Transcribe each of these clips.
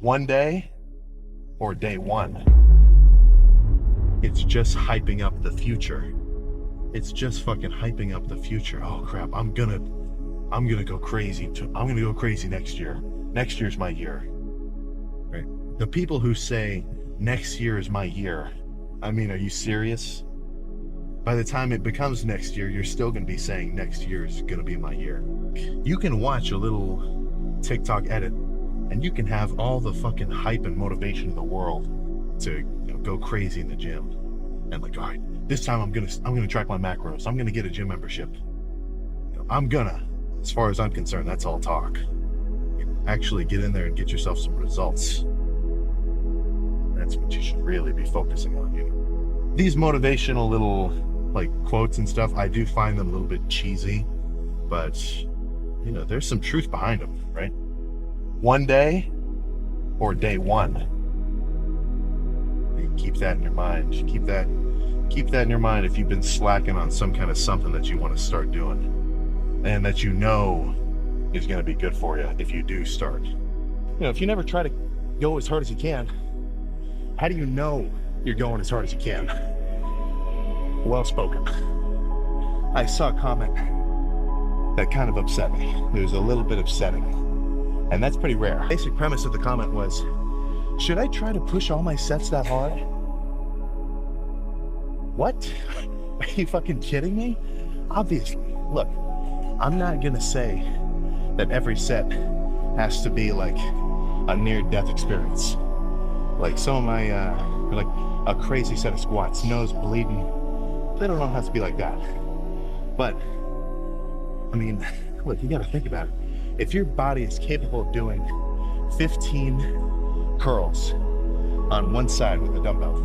one day or day one. It's just hyping up the future. It's just fucking hyping up the future. Oh crap, I'm gonna go crazy. I'm gonna go crazy next year. Next year's my year. Right? The people who say next year is my year, I mean, are you serious? By the time it becomes next year, you're still gonna be saying next year is gonna be my year. You can watch a little TikTok edit and you can have all the fucking hype and motivation in the world to go crazy in the gym. And like, all right, this time I'm gonna track my macros. I'm gonna get a gym membership. As far as I'm concerned, that's all talk. Actually get in there and get yourself some results. That's what you should really be focusing on. These motivational little quotes and stuff, I do find them a little bit cheesy, but there's some truth behind them, right? One day or day one. You keep that in your mind. Keep that in your mind if you've been slacking on some kind of something that you want to start doing and that is going to be good for you if you do start. If you never try to go as hard as you can, how do you know you're going as hard as you can? Well spoken. I saw a comment that kind of upset me. It was a little bit upsetting, and that's pretty rare. The basic premise of the comment was, should I try to push all my sets that hard? What? Are you fucking kidding me? Obviously. Look, I'm not gonna say that every set has to be like a near-death experience. Like some of my, like a crazy set of squats, nose bleeding. They don't have to be like that. But, I mean, look, you gotta think about it. If your body is capable of doing 15 curls on one side with a dumbbell,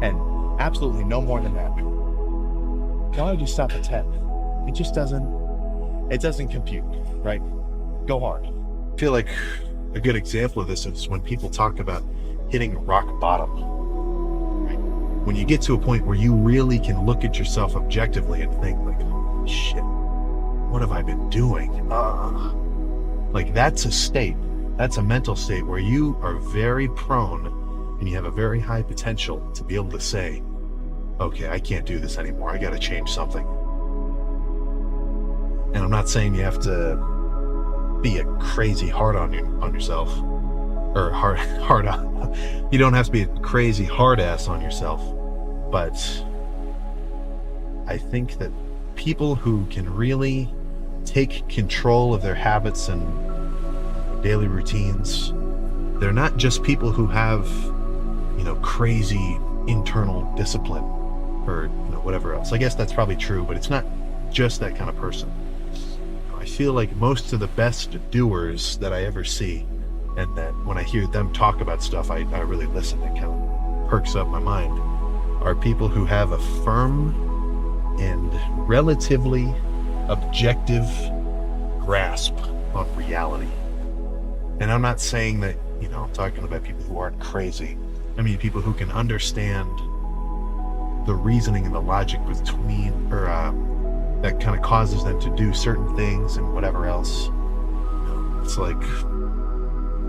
and absolutely no more than that, why would you stop at 10? It just doesn't compute, right? Go hard. I feel like a good example of this is when people talk about hitting rock bottom. Right? When you get to a point where you really can look at yourself objectively and think like, oh, shit, what have I been doing? Like that's a mental state where you are very prone and you have a very high potential to be able to say, okay, I can't do this anymore. I got to change something. And I'm not saying you have to be a crazy hard on yourself, or hard on. You don't have to be a crazy hard ass on yourself, but I think that people who can really take control of their habits and daily routines, they're not just people who have, crazy internal discipline or whatever else. I guess that's probably true, but it's not just that kind of person. I feel like most of the best doers that I ever see, and that when I hear them talk about stuff, I really listen. It kind of perks up my mind, are people who have a firm and relatively objective grasp on reality. And I'm not saying that, I'm talking about people who aren't crazy. I mean, people who can understand the reasoning and the logic between, or that kind of causes them to do certain things and whatever else. It's like,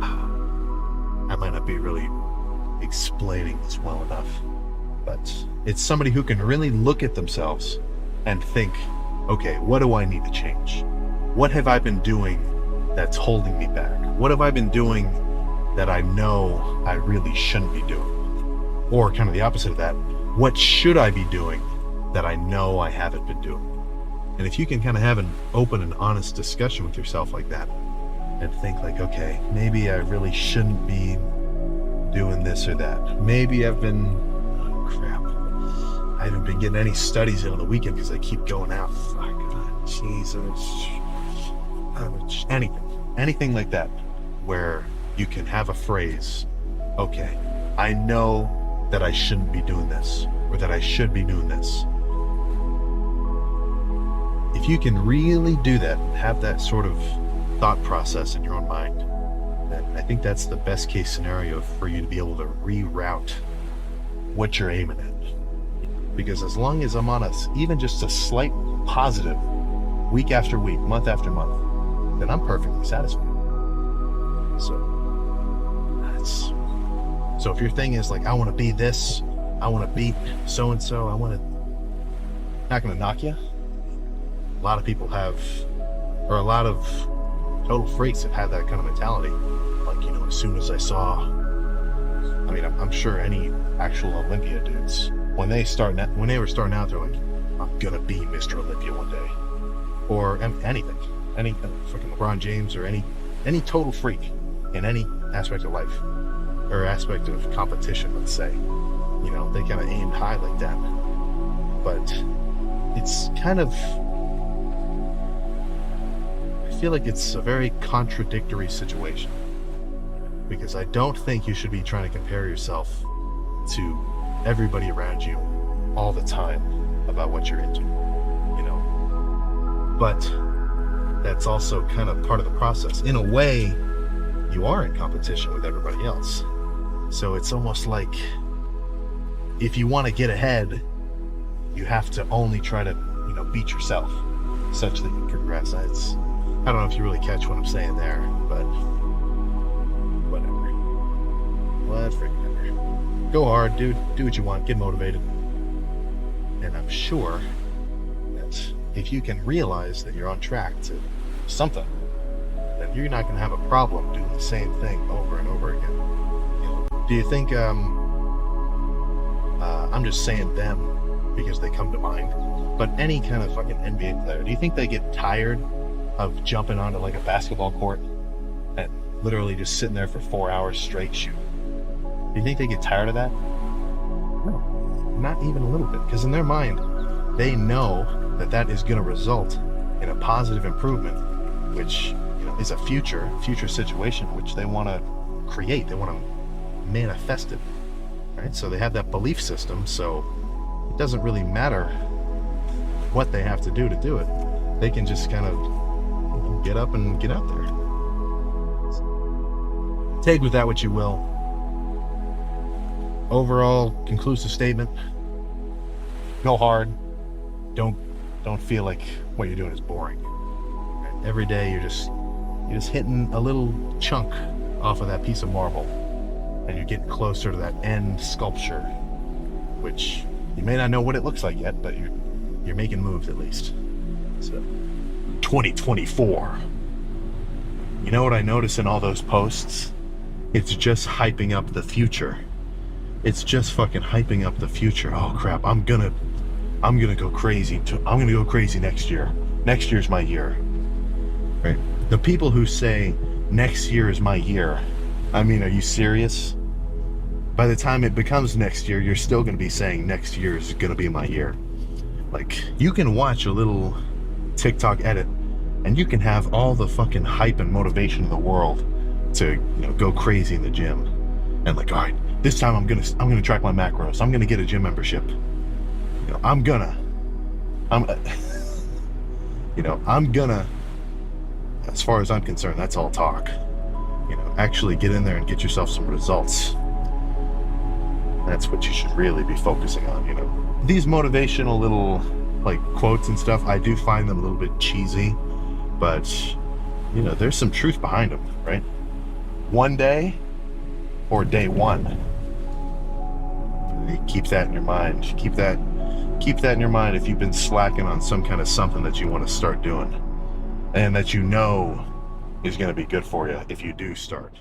I might not be really explaining this well enough, but it's somebody who can really look at themselves and think, okay, what do I need to change? What have I been doing that's holding me back? What have I been doing that I know I really shouldn't be doing? Or kind of the opposite of that, what should I be doing that I know I haven't been doing? And if you can kind of have an open and honest discussion with yourself like that and think like, okay, maybe I really shouldn't be doing this or that. Maybe I haven't been getting any studies in on the weekend because I keep going out. Fuck, God, Jesus. Anything like that, where you can have a phrase, okay, I know that I shouldn't be doing this, or that I should be doing this. If you can really do that and have that sort of thought process in your own mind, then I think that's the best case scenario for you to be able to reroute what you're aiming at. Because as long as I'm on even just a slight positive week after week, month after month, then I'm perfectly satisfied. So is. So if your thing is like, I want to be this, I want to beat so and so, not going to knock you. A lot of people have, or a lot of total freaks have had that kind of mentality. Like, as soon as I saw, I'm sure any actual Olympia dudes, when they were starting out, they're like, I'm gonna be Mr. Olympia one day, or anything, any freaking LeBron James, or any total freak in any aspect of life or aspect of competition. Let's say, they kind of aimed high like that, but it's kind of, I feel like it's a very contradictory situation, because I don't think you should be trying to compare yourself to everybody around you all the time about what you're into, but that's also kind of part of the process. In a way, you are in competition with everybody else. So it's almost like, if you want to get ahead, you have to only try to, beat yourself such that you can progress. I don't know if you really catch what I'm saying there, but whatever. What freaking ever. Go hard, dude. Do what you want. Get motivated. And I'm sure that if you can realize that you're on track to something, then you're not going to have a problem doing the same thing over and over again. Do you think, I'm just saying them because they come to mind, but any kind of fucking NBA player, do you think they get tired of jumping onto like a basketball court and literally just sitting there for 4 hours straight shooting? Do you think they get tired of that? No, not even a little bit, because in their mind, they know that is going to result in a positive improvement, which is a future situation which they want to create. They want to manifest it, right? So they have that belief system. So it doesn't really matter what they have to do it. They can just kind of get up and get out there. Take with that what you will. Overall conclusive statement: go hard. Don't feel like what you're doing is boring. Every day you're just hitting a little chunk off of that piece of marble, and you're getting closer to that end sculpture, which you may not know what it looks like yet, but you're making moves at least. So 2024. You know what I notice in all those posts? It's just hyping up the future. It's just fucking hyping up the future. Oh crap, I'm gonna go crazy. I'm gonna go crazy next year. Next year's my year. Right? The people who say next year is my year, are you serious? By the time it becomes next year, you're still gonna be saying next year is gonna be my year. Like, you can watch a little TikTok edit and you can have all the fucking hype and motivation in the world to go crazy in the gym, and like, all right, this time I'm gonna track my macros, I'm gonna get a gym membership, I'm gonna as far as I'm concerned, that's all talk. Actually get in there and get yourself some results. That's what you should really be focusing on. These motivational little like quotes and stuff, I do find them a little bit cheesy, but there's some truth behind them, right? One day or day one. Keep that in your mind. Keep that in your mind if you've been slacking on some kind of something that you want to start doing, and that is going to be good for you if you do start.